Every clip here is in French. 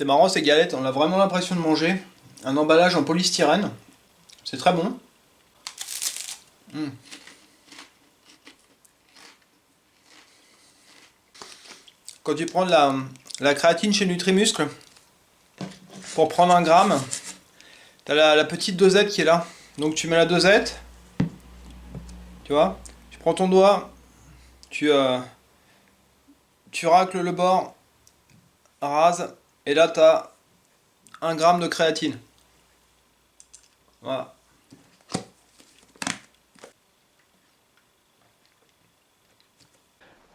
marrant ces galettes, on a vraiment l'impression de manger un emballage en polystyrène. C'est très bon. Quand tu prends de la créatine chez Nutrimuscle, pour prendre 1 gramme, tu as la petite dosette qui est là. Donc tu mets la dosette, tu vois, tu prends ton doigt, tu racles le bord, rase, et là tu as 1 gramme de créatine. Voilà.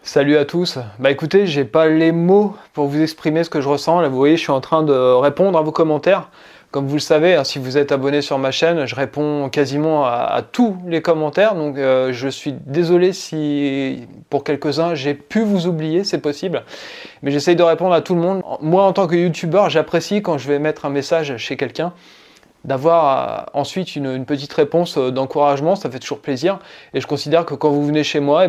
Salut à tous. Bah écoutez, j'ai pas les mots pour vous exprimer ce que je ressens. Là, vous voyez, je suis en train de répondre à vos commentaires. Comme vous le savez, hein, si vous êtes abonné sur ma chaîne, je réponds quasiment à tous les commentaires. Donc je suis désolé si pour quelques-uns j'ai pu vous oublier, c'est possible. Mais j'essaye de répondre à tout le monde. Moi, en tant que youtubeur, j'apprécie quand je vais mettre un message chez quelqu'un, d'avoir ensuite une petite réponse d'encouragement, ça fait toujours plaisir. Et je considère que quand vous venez chez moi,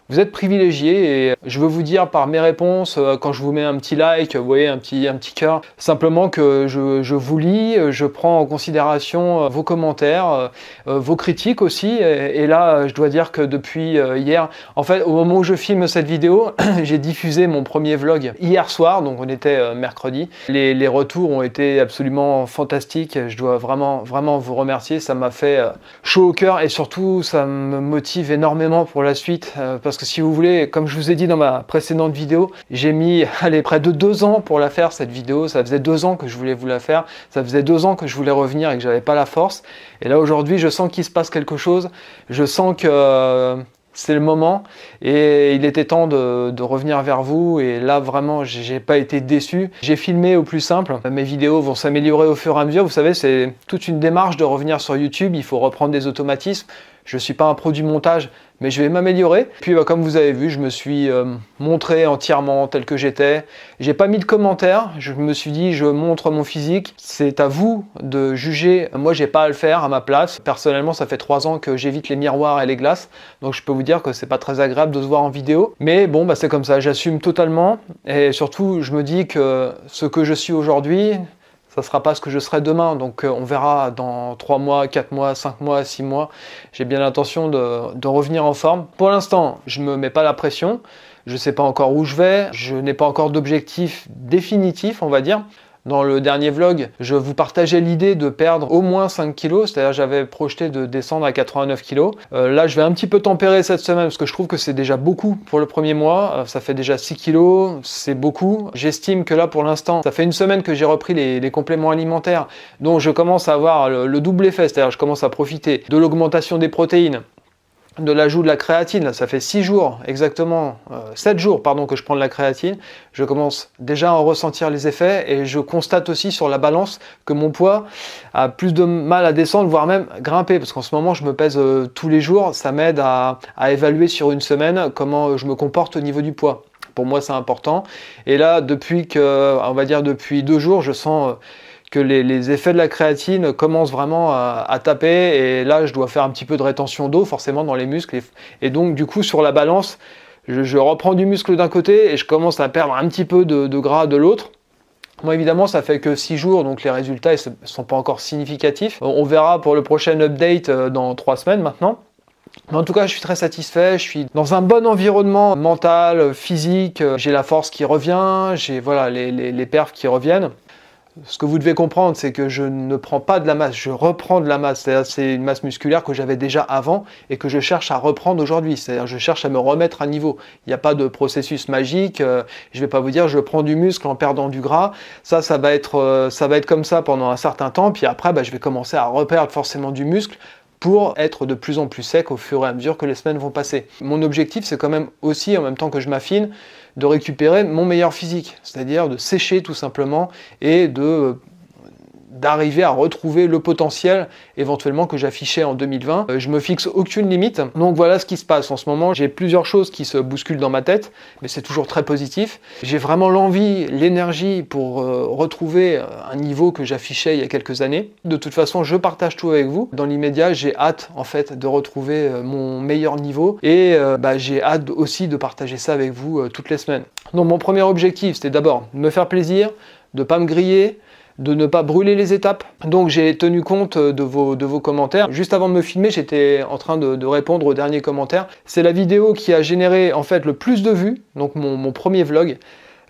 vous êtes privilégié, et je veux vous dire par mes réponses, quand je vous mets un petit like, vous voyez, un petit cœur, simplement que je vous lis, je prends en considération vos commentaires, vos critiques aussi, et là je dois dire que depuis hier, en fait au moment où je filme cette vidéo, j'ai diffusé mon premier vlog hier soir, donc on était mercredi. Les retours ont été absolument fantastiques, je dois vraiment vous remercier, ça m'a fait chaud au cœur, et surtout ça me motive énormément pour la suite, parce que si vous voulez, comme je vous ai dit dans ma précédente vidéo, j'ai mis près de 2 ans pour la faire, cette vidéo. Ça faisait 2 ans que je voulais vous la faire, ça faisait 2 ans que je voulais revenir et que j'avais pas la force. Et là aujourd'hui, je sens qu'il se passe quelque chose, je sens que c'est le moment, et il était temps de revenir vers vous. Et là vraiment, j'ai pas été déçu. J'ai filmé au plus simple, mes vidéos vont s'améliorer au fur et à mesure. Vous savez, c'est toute une démarche de revenir sur YouTube, il faut reprendre des automatismes. Je suis pas un pro du montage, mais je vais m'améliorer. Puis comme vous avez vu, je me suis montré entièrement tel que j'étais. J'ai pas mis de commentaires, je me suis dit je montre mon physique. C'est à vous de juger, moi j'ai pas à le faire à ma place. Personnellement, ça fait 3 ans que j'évite les miroirs et les glaces, donc je peux vous dire que c'est pas très agréable de se voir en vidéo. Mais bon, c'est comme ça, j'assume totalement. Et surtout, je me dis que ce que je suis aujourd'hui, ça ne sera pas ce que je serai demain, donc on verra dans 3 mois, 4 mois, 5 mois, 6 mois. J'ai bien l'intention de revenir en forme. Pour l'instant, je ne me mets pas la pression, je ne sais pas encore où je vais, je n'ai pas encore d'objectif définitif, on va dire. Dans le dernier vlog, je vous partageais l'idée de perdre au moins 5 kg, c'est-à-dire j'avais projeté de descendre à 89 kg. Là, je vais un petit peu tempérer cette semaine parce que je trouve que c'est déjà beaucoup pour le premier mois. Ça fait déjà 6 kg, c'est beaucoup. J'estime que là, pour l'instant, ça fait 1 semaine que j'ai repris les compléments alimentaires, donc je commence à avoir le double effet, c'est-à-dire je commence à profiter de l'augmentation des protéines, de l'ajout de la créatine. Là, ça fait 6 jours, exactement, 7 jours, pardon, que je prends de la créatine. Je commence déjà à en ressentir les effets, et je constate aussi sur la balance que mon poids a plus de mal à descendre, voire même grimper, parce qu'en ce moment, je me pèse tous les jours. Ça m'aide à évaluer sur une semaine comment je me comporte au niveau du poids. Pour moi, c'est important. Et là, on va dire depuis 2 jours, je sens que les effets de la créatine commencent vraiment à taper, et là je dois faire un petit peu de rétention d'eau forcément dans les muscles, et donc du coup sur la balance, je reprends du muscle d'un côté et je commence à perdre un petit peu de gras de l'autre. Moi évidemment ça fait que 6 jours, donc les résultats ne sont pas encore significatifs. On verra pour le prochain update dans 3 semaines maintenant. Mais en tout cas, je suis très satisfait, je suis dans un bon environnement mental, physique, j'ai la force qui revient, j'ai voilà, les perfs qui reviennent. Ce que vous devez comprendre, c'est que je ne prends pas de la masse, je reprends de la masse. C'est-à-dire c'est une masse musculaire que j'avais déjà avant et que je cherche à reprendre aujourd'hui. C'est-à-dire je cherche à me remettre à niveau. Il n'y a pas de processus magique. Je ne vais pas vous dire je prends du muscle en perdant du gras. Ça va être comme ça pendant un certain temps. Puis après, je vais commencer à reperdre forcément du muscle pour être de plus en plus sec au fur et à mesure que les semaines vont passer. Mon objectif, c'est quand même aussi, en même temps que je m'affine, de récupérer mon meilleur physique, c'est-à-dire de sécher tout simplement, et d'arriver à retrouver le potentiel éventuellement que j'affichais en 2020. Je me fixe aucune limite, donc voilà ce qui se passe en ce moment. J'ai plusieurs choses qui se bousculent dans ma tête, mais c'est toujours très positif. J'ai vraiment l'envie, l'énergie pour retrouver un niveau que j'affichais il y a quelques années. De toute façon, je partage tout avec vous. Dans l'immédiat, j'ai hâte en fait de retrouver mon meilleur niveau, et j'ai hâte aussi de partager ça avec vous toutes les semaines. Donc mon premier objectif, c'était d'abord me faire plaisir, de pas me griller, de ne pas brûler les étapes. Donc j'ai tenu compte de vos commentaires. Juste avant de me filmer, j'étais en train de répondre aux derniers commentaires. C'est la vidéo qui a généré en fait le plus de vues, donc mon premier vlog.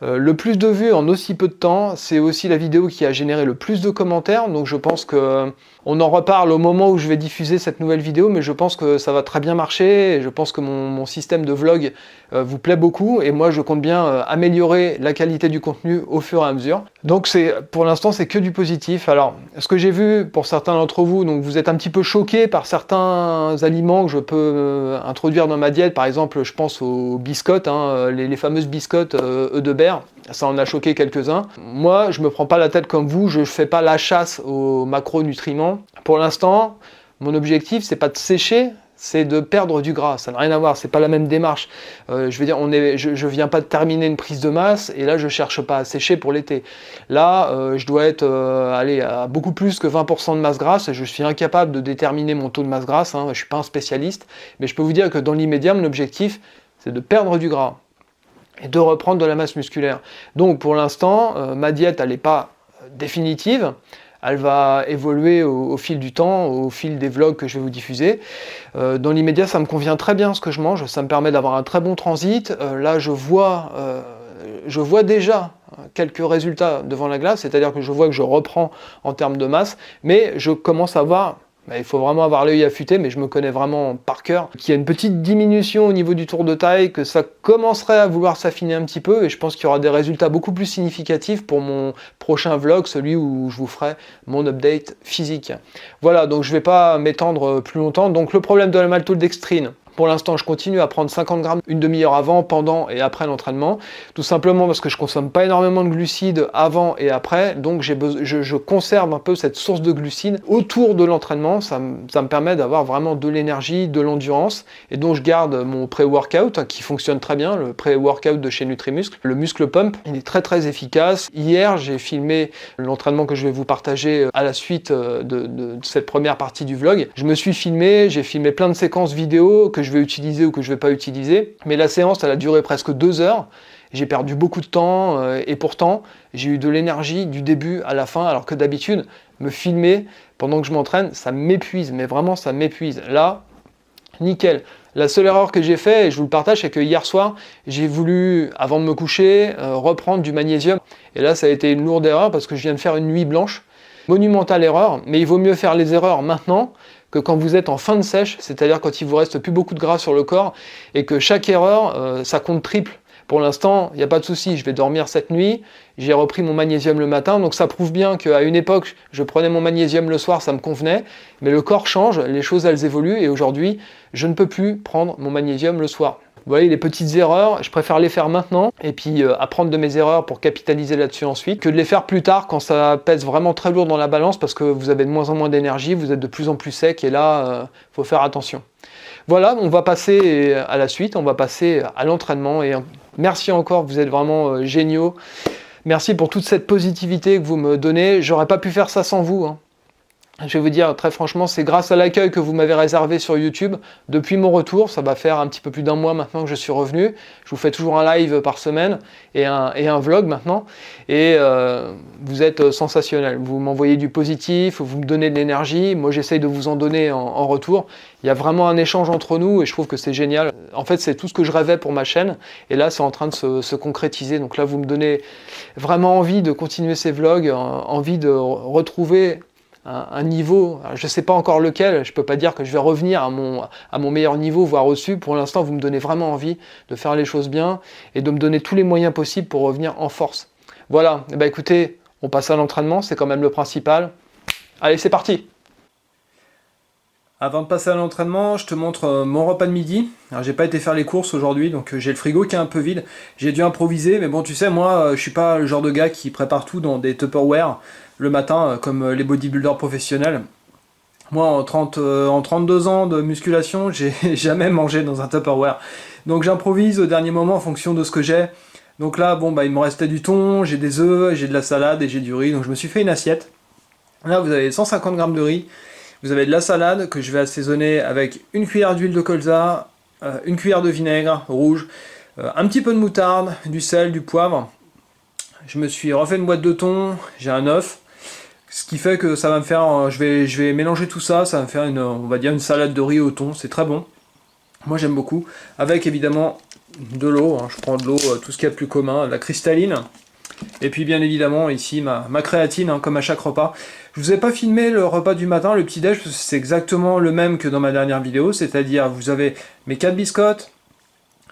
Le plus de vues en aussi peu de temps, c'est aussi la vidéo qui a généré le plus de commentaires, donc je pense que on en reparle au moment où je vais diffuser cette nouvelle vidéo, mais je pense que ça va très bien marcher, et je pense que mon système de vlog vous plaît beaucoup, et moi je compte bien améliorer la qualité du contenu au fur et à mesure. Donc pour l'instant c'est que du positif. Alors, ce que j'ai vu pour certains d'entre vous, donc vous êtes un petit peu choqués par certains aliments que je peux introduire dans ma diète, par exemple je pense aux biscottes, hein, les fameuses biscottes œufs de berre. Ça en a choqué quelques-uns. Moi, je me prends pas la tête comme vous, je fais pas la chasse aux macronutriments. Pour l'instant, mon objectif, c'est pas de sécher, c'est de perdre du gras. Ça n'a rien à voir, c'est pas la même démarche. Je veux dire, je viens pas de terminer une prise de masse, et là, je cherche pas à sécher pour l'été. Là, je dois être à beaucoup plus que 20% de masse grasse, et je suis incapable de déterminer mon taux de masse grasse, hein, je suis pas un spécialiste, mais je peux vous dire que dans l'immédiat, mon objectif, c'est de perdre du gras et de reprendre de la masse musculaire. Donc pour l'instant, ma diète, elle n'est pas définitive, elle va évoluer au fil du temps, au fil des vlogs que je vais vous diffuser. Dans l'immédiat, ça me convient très bien ce que je mange, ça me permet d'avoir un très bon transit. Là, je vois déjà quelques résultats devant la glace, c'est-à-dire que je vois que je reprends en termes de masse, mais je commence à voir... Il faut vraiment avoir l'œil affûté, mais je me connais vraiment par cœur, qu'il y a une petite diminution au niveau du tour de taille, que ça commencerait à vouloir s'affiner un petit peu, et je pense qu'il y aura des résultats beaucoup plus significatifs pour mon prochain vlog, celui où je vous ferai mon update physique. Voilà, donc je ne vais pas m'étendre plus longtemps. Donc le problème de la maltodextrine, pour l'instant, je continue à prendre 50 grammes une demi-heure avant, pendant et après l'entraînement, tout simplement parce que je consomme pas énormément de glucides avant et après, donc je conserve un peu cette source de glucides autour de l'entraînement. Ça me permet d'avoir vraiment de l'énergie, de l'endurance, et donc je garde mon pré-workout qui fonctionne très bien, le pré-workout de chez Nutrimuscle, le muscle pump, il est très très efficace. Hier, j'ai filmé l'entraînement que je vais vous partager à la suite de cette première partie du vlog. Je me suis filmé, j'ai filmé plein de séquences vidéo que je vais utiliser ou que je vais pas utiliser, mais la séance elle a duré presque 2 heures, j'ai perdu beaucoup de temps et pourtant j'ai eu de l'énergie du début à la fin, alors que d'habitude me filmer pendant que je m'entraîne ça m'épuise, mais vraiment ça m'épuise. Là, nickel. La seule erreur que j'ai fait, et je vous le partage, c'est que hier soir j'ai voulu, avant de me coucher, reprendre du magnésium, et là ça a été une lourde erreur parce que je viens de faire une nuit blanche. Monumentale erreur, mais il vaut mieux faire les erreurs maintenant que quand vous êtes en fin de sèche, c'est-à-dire quand il vous reste plus beaucoup de gras sur le corps, et que chaque erreur, ça compte triple. Pour l'instant, il n'y a pas de souci, je vais dormir cette nuit, j'ai repris mon magnésium le matin, donc ça prouve bien qu'à une époque, je prenais mon magnésium le soir, ça me convenait, mais le corps change, les choses elles évoluent, et aujourd'hui, je ne peux plus prendre mon magnésium le soir. Vous voyez, les petites erreurs, je préfère les faire maintenant, et puis apprendre de mes erreurs pour capitaliser là-dessus ensuite, que de les faire plus tard quand ça pèse vraiment très lourd dans la balance, parce que vous avez de moins en moins d'énergie, vous êtes de plus en plus sec, et là, faut faire attention. Voilà, on va passer à la suite, on va passer à l'entraînement, et merci encore, vous êtes vraiment géniaux. Merci pour toute cette positivité que vous me donnez, j'aurais pas pu faire ça sans vous, hein. Je vais vous dire très franchement, c'est grâce à l'accueil que vous m'avez réservé sur YouTube. Depuis mon retour, ça va faire un petit peu plus d'un mois maintenant que je suis revenu. Je vous fais toujours un live par semaine et un vlog maintenant. Et vous êtes sensationnel. Vous m'envoyez du positif, vous me donnez de l'énergie. Moi, j'essaye de vous en donner en retour. Il y a vraiment un échange entre nous et je trouve que c'est génial. En fait, c'est tout ce que je rêvais pour ma chaîne. Et là, c'est en train de se concrétiser. Donc là, vous me donnez vraiment envie de continuer ces vlogs, envie de retrouver un niveau, je ne sais pas encore lequel, je ne peux pas dire que je vais revenir à mon meilleur niveau, voire au-dessus. Pour l'instant, vous me donnez vraiment envie de faire les choses bien et de me donner tous les moyens possibles pour revenir en force. Voilà, et écoutez, on passe à l'entraînement, c'est quand même le principal. Allez, c'est parti! Avant de passer à l'entraînement, je te montre mon repas de midi. Alors j'ai pas été faire les courses aujourd'hui, donc j'ai le frigo qui est un peu vide. J'ai dû improviser, mais bon, tu sais, moi, je suis pas le genre de gars qui prépare tout dans des Tupperware le matin, comme les bodybuilders professionnels. Moi, en 32 ans de musculation, j'ai jamais mangé dans un Tupperware. Donc j'improvise au dernier moment en fonction de ce que j'ai. Donc là, bon, il me restait du thon, j'ai des œufs, j'ai de la salade et j'ai du riz. Donc je me suis fait une assiette. Là, vous avez 150 grammes de riz. Vous avez de la salade que je vais assaisonner avec une cuillère d'huile de colza, une cuillère de vinaigre rouge, un petit peu de moutarde, du sel, du poivre. Je me suis refait une boîte de thon, j'ai un œuf. Ce qui fait que ça va me faire, je vais mélanger tout ça, ça va me faire on va dire une salade de riz au thon, c'est très bon. Moi j'aime beaucoup, avec évidemment de l'eau, hein. Je prends de l'eau, tout ce qu'il y a de plus commun, la cristalline. Et puis bien évidemment ici ma créatine, hein, comme à chaque repas. Je vous ai pas filmé le repas du matin, le petit déj, parce que c'est exactement le même que dans ma dernière vidéo, c'est-à-dire vous avez mes 4 biscottes,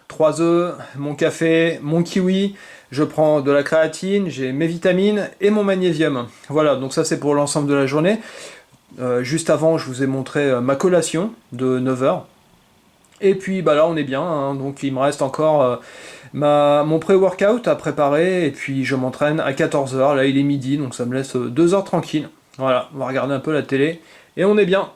3 œufs, mon café, mon kiwi, je prends de la créatine, j'ai mes vitamines et mon magnésium. Voilà, donc ça c'est pour l'ensemble de la journée. Juste avant, je vous ai montré ma collation de 9 h. Et puis bah là on est bien, hein, donc il me reste encore mon pré-workout à préparer, et puis je m'entraîne à 14 h. Là il est midi, donc ça me laisse 2 heures tranquille. Voilà, on va regarder un peu la télé, et on est bien.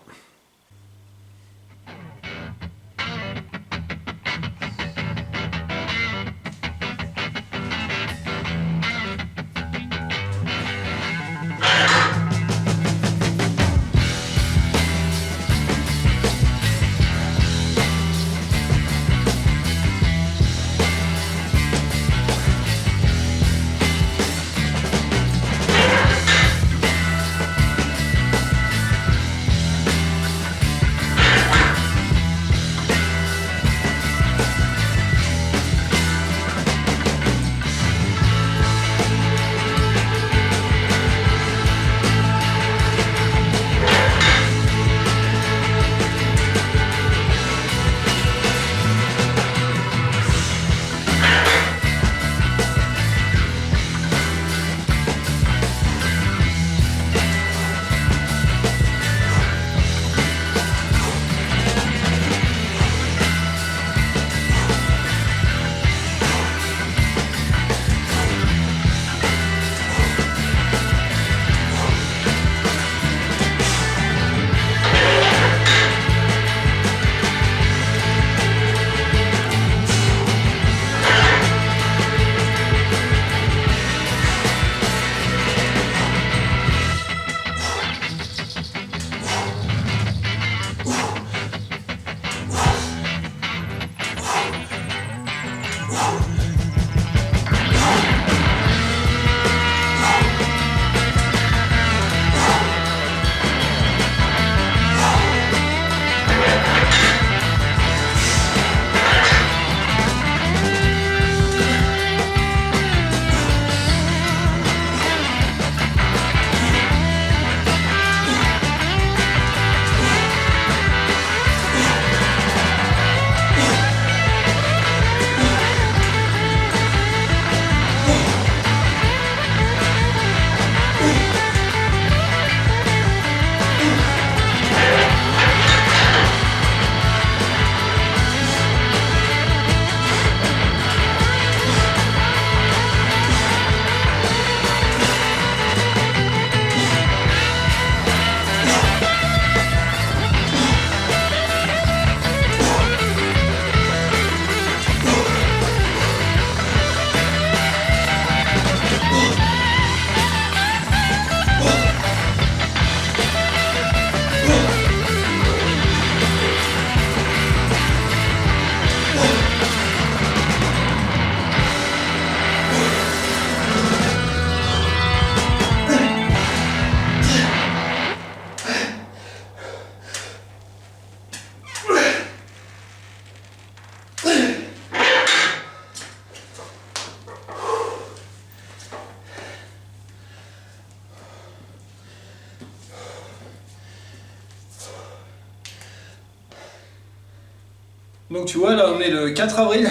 Donc tu vois, là on est le 4 avril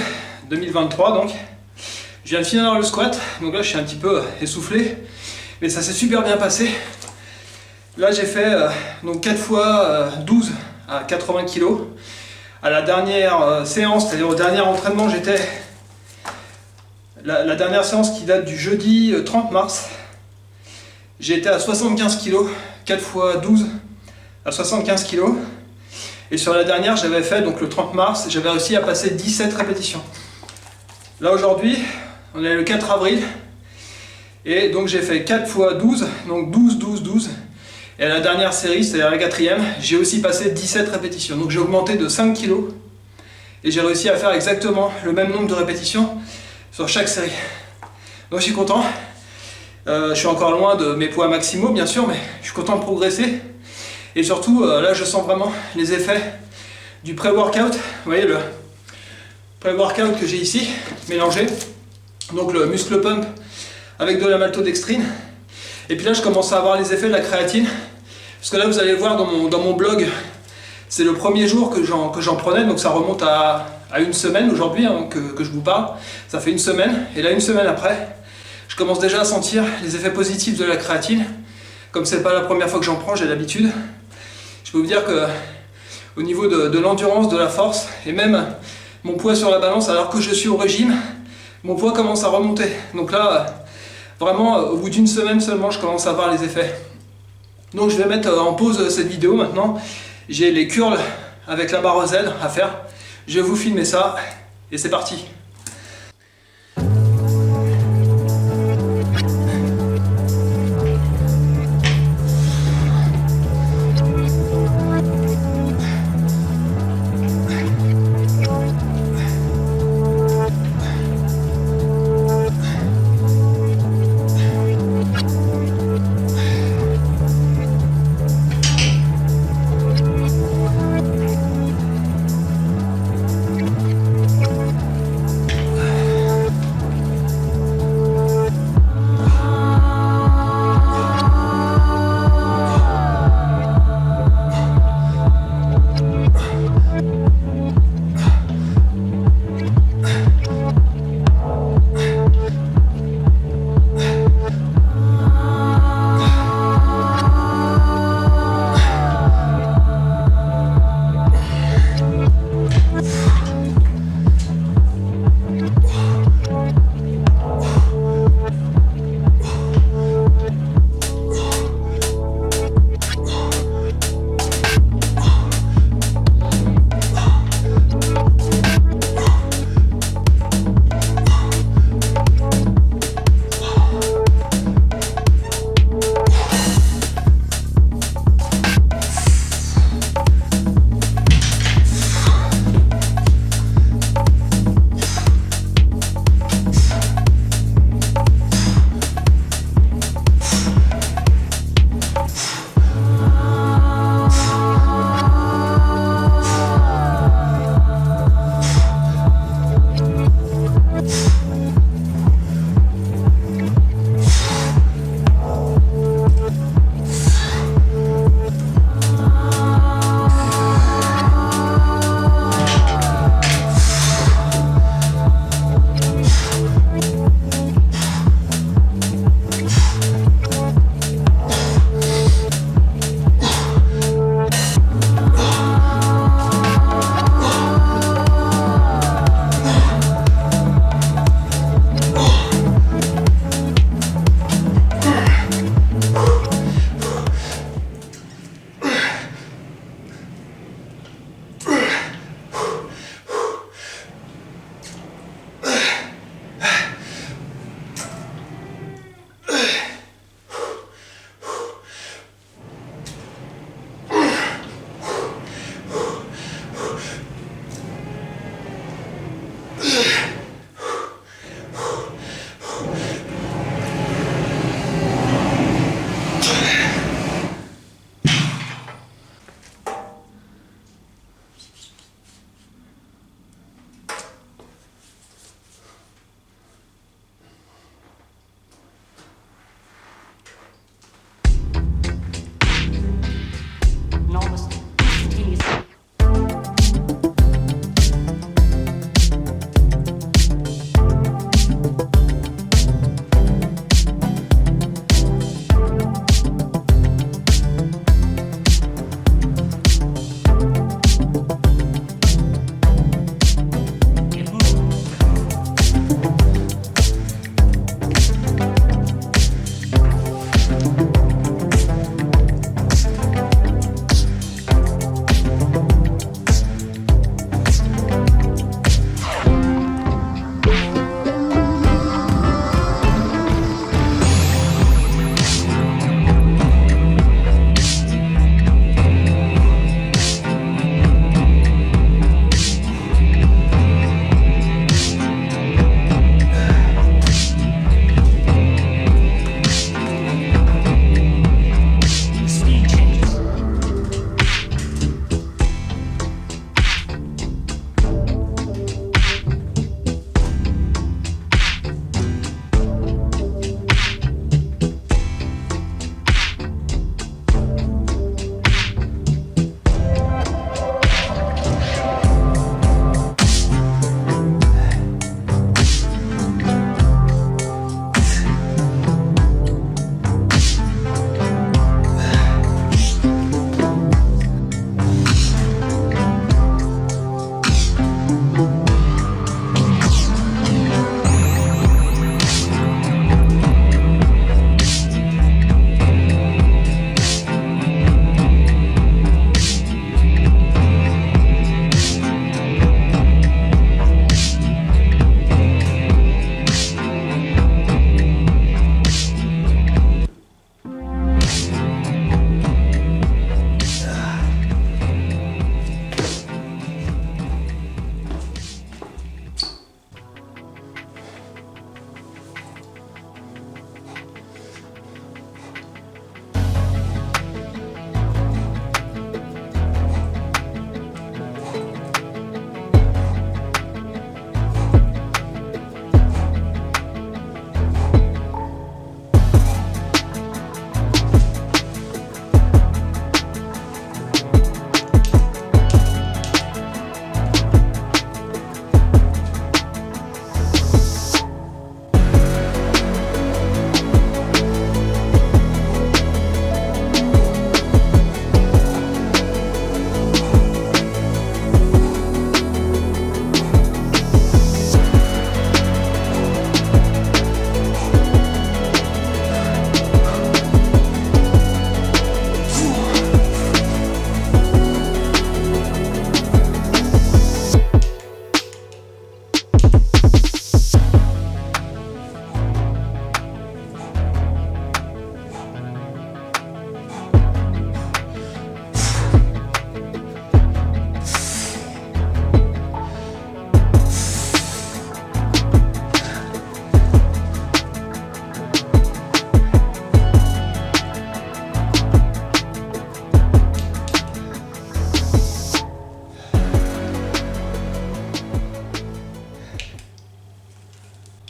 2023, donc je viens de finir le squat, donc là je suis un petit peu essoufflé, mais ça s'est super bien passé. Là j'ai fait donc 4 fois 12 à 80 kg. À la dernière séance, c'est-à-dire au dernier entraînement, j'étais... La dernière séance qui date du jeudi 30 mars, j'ai été à 75 kg, 4 fois 12 à 75 kg. Et sur la dernière, j'avais fait, donc le 30 mars, j'avais réussi à passer 17 répétitions. Là aujourd'hui, on est le 4 avril, et donc j'ai fait 4 fois 12, donc 12, 12, 12. Et à la dernière série, c'est-à-dire la quatrième, j'ai aussi passé 17 répétitions. Donc j'ai augmenté de 5 kg, et j'ai réussi à faire exactement le même nombre de répétitions sur chaque série. Donc je suis content. Je suis encore loin de mes poids maximaux bien sûr, mais je suis content de progresser. Et surtout, là je sens vraiment les effets du pré-workout. Vous voyez le pré-workout que j'ai ici, mélangé. Donc le muscle pump avec de la maltodextrine. Et puis là je commence à avoir les effets de la créatine. Parce que là vous allez voir dans mon blog, c'est le premier jour que j'en prenais, donc ça remonte à une semaine aujourd'hui hein, que je vous parle. Ça fait une semaine, et là une semaine après, je commence déjà à sentir les effets positifs de la créatine. Comme c'est pas la première fois que j'en prends, j'ai l'habitude. Je peux vous dire que au niveau de l'endurance, de la force, et même mon poids sur la balance, alors que je suis au régime, mon poids commence à remonter. Donc là, vraiment, au bout d'une semaine seulement, je commence à voir les effets. Donc je vais mettre en pause cette vidéo maintenant. J'ai les curls avec la barre Z à faire. Je vais vous filmer ça, et c'est parti.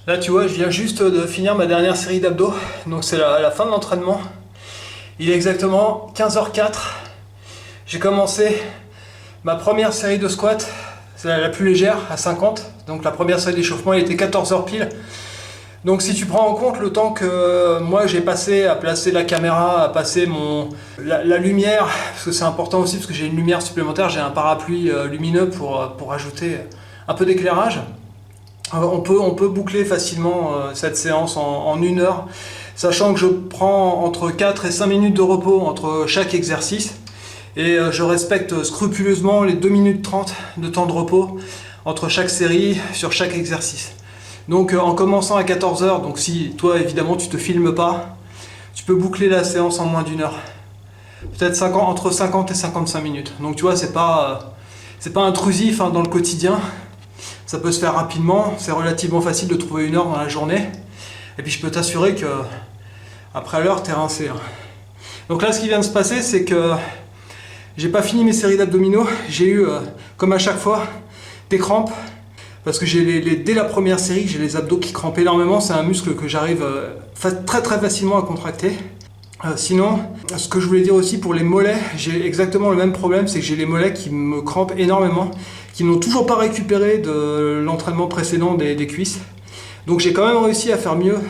Là tu vois, je viens juste de finir ma dernière série d'abdos, donc c'est la fin de l'entraînement. Il est exactement 15h04. J'ai commencé ma première série de squats, c'est la plus légère, à 50. Donc la première série d'échauffement, il était 14h pile. Donc si tu prends en compte le temps que moi j'ai passé à placer la caméra, à passer la lumière, parce que c'est important aussi, parce que j'ai une lumière supplémentaire, j'ai un parapluie lumineux pour ajouter un peu d'éclairage. On peut boucler facilement cette séance en 1 heure, sachant que je prends entre 4 et 5 minutes de repos entre chaque exercice. Et je respecte scrupuleusement les 2 minutes 30 de temps de repos entre chaque série sur chaque exercice. Donc en commençant à 14h, donc si toi évidemment tu te filmes pas, tu peux boucler la séance en moins d'1 heure. Peut-être entre 50 et 55 minutes. Donc tu vois, c'est pas intrusif dans le quotidien. Ça peut se faire rapidement, c'est relativement facile de trouver 1 heure dans la journée. Et puis je peux t'assurer que après l'heure, t'es rincé. Donc là, ce qui vient de se passer, c'est que j'ai pas fini mes séries d'abdominaux. J'ai eu, comme à chaque fois, des crampes. Parce que dès la première série, j'ai les abdos qui crampent énormément. C'est un muscle que j'arrive très très facilement à contracter. Sinon, ce que je voulais dire aussi pour les mollets, j'ai exactement le même problème, c'est que j'ai les mollets qui me crampent énormément, qui n'ont toujours pas récupéré de l'entraînement précédent des cuisses. Donc j'ai quand même réussi à faire mieux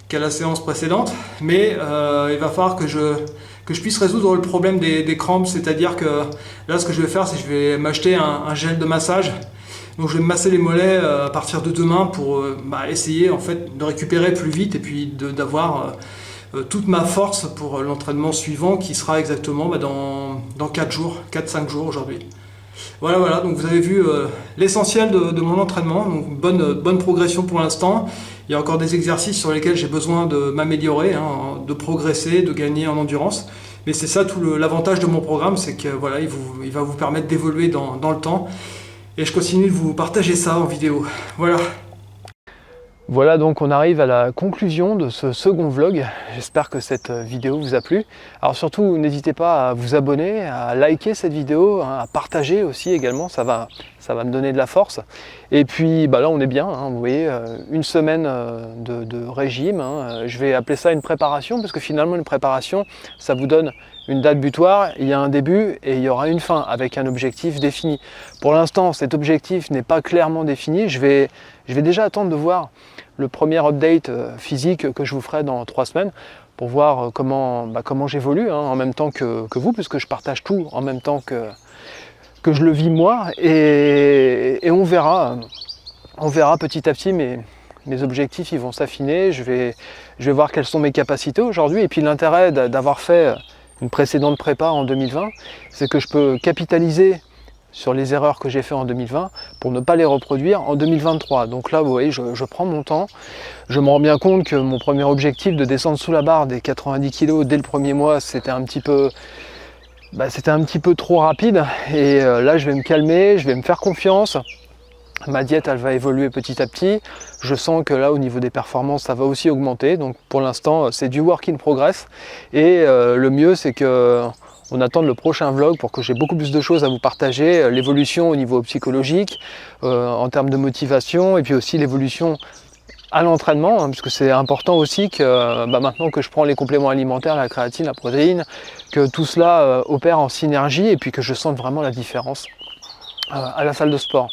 qu'à la séance précédente, mais il va falloir que je puisse résoudre le problème des crampes, c'est-à-dire que là ce que je vais faire, c'est que je vais m'acheter un gel de massage. Donc je vais me masser les mollets à partir de demain pour essayer en fait de récupérer plus vite et puis d'avoir toute ma force pour l'entraînement suivant qui sera exactement dans 4-5 jours aujourd'hui. Voilà, donc vous avez vu l'essentiel de mon entraînement, donc bonne progression pour l'instant. Il y a encore des exercices sur lesquels j'ai besoin de m'améliorer, de progresser, de gagner en endurance. Mais c'est ça tout l'avantage de mon programme, c'est que voilà, il va vous permettre d'évoluer dans le temps. Et je continue de vous partager ça en vidéo. Voilà, donc on arrive à la conclusion de ce second vlog. J'espère que cette vidéo vous a plu. Alors surtout, n'hésitez pas à vous abonner, à liker cette vidéo, à partager aussi également, ça va me donner de la force. Et puis là on est bien, vous voyez, 1 semaine de régime. Je vais appeler ça une préparation, parce que finalement une préparation, ça vous donne une date butoir, il y a un début et il y aura une fin avec un objectif défini. Pour l'instant, cet objectif n'est pas clairement défini. Je vais déjà attendre de voir le premier update physique que je vous ferai dans 3 semaines pour voir comment j'évolue en même temps que vous, puisque je partage tout en même temps que je le vis moi, et on verra petit à petit mes objectifs, ils vont s'affiner. Je vais voir quelles sont mes capacités aujourd'hui, et puis l'intérêt d'avoir fait une précédente prépa en 2020, c'est que je peux capitaliser sur les erreurs que j'ai fait en 2020 pour ne pas les reproduire en 2023. Donc là, vous voyez, je prends mon temps. Je me rends bien compte que mon premier objectif de descendre sous la barre des 90 kg dès le premier mois, c'était un petit peu trop rapide. Et là, je vais me calmer, je vais me faire confiance. Ma diète, elle va évoluer petit à petit. Je sens que là, au niveau des performances, ça va aussi augmenter. Donc pour l'instant, c'est du work in progress. Et le mieux, c'est que on attend le prochain vlog pour que j'ai beaucoup plus de choses à vous partager. L'évolution au niveau psychologique, en termes de motivation, et puis aussi l'évolution à l'entraînement, puisque c'est important aussi que maintenant que je prends les compléments alimentaires, la créatine, la protéine, que tout cela opère en synergie et puis que je sente vraiment la différence à la salle de sport.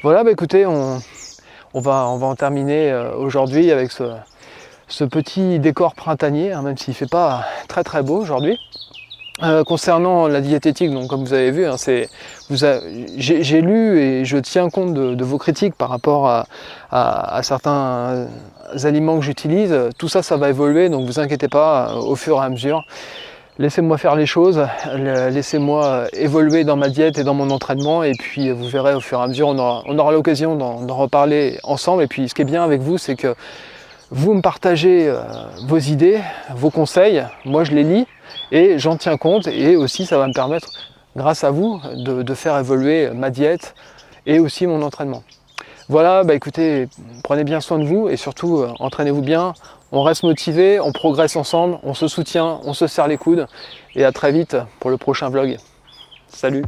Voilà, écoutez, on va en terminer aujourd'hui avec ce petit décor printanier, même s'il ne fait pas très très beau aujourd'hui. Concernant la diététique, donc comme vous avez vu, j'ai lu et je tiens compte de vos critiques par rapport à certains aliments que j'utilise. Tout ça, ça va évoluer, donc vous inquiétez pas, au fur et à mesure. Laissez-moi faire les choses, laissez-moi évoluer dans ma diète et dans mon entraînement, et puis vous verrez au fur et à mesure, on aura l'occasion d'en reparler ensemble. Et puis ce qui est bien avec vous, c'est que vous me partagez vos idées, vos conseils, moi je les lis et j'en tiens compte, et aussi ça va me permettre, grâce à vous, de faire évoluer ma diète et aussi mon entraînement. Voilà, écoutez, prenez bien soin de vous et surtout entraînez-vous bien, on reste motivé, on progresse ensemble, on se soutient, on se serre les coudes, et à très vite pour le prochain vlog. Salut!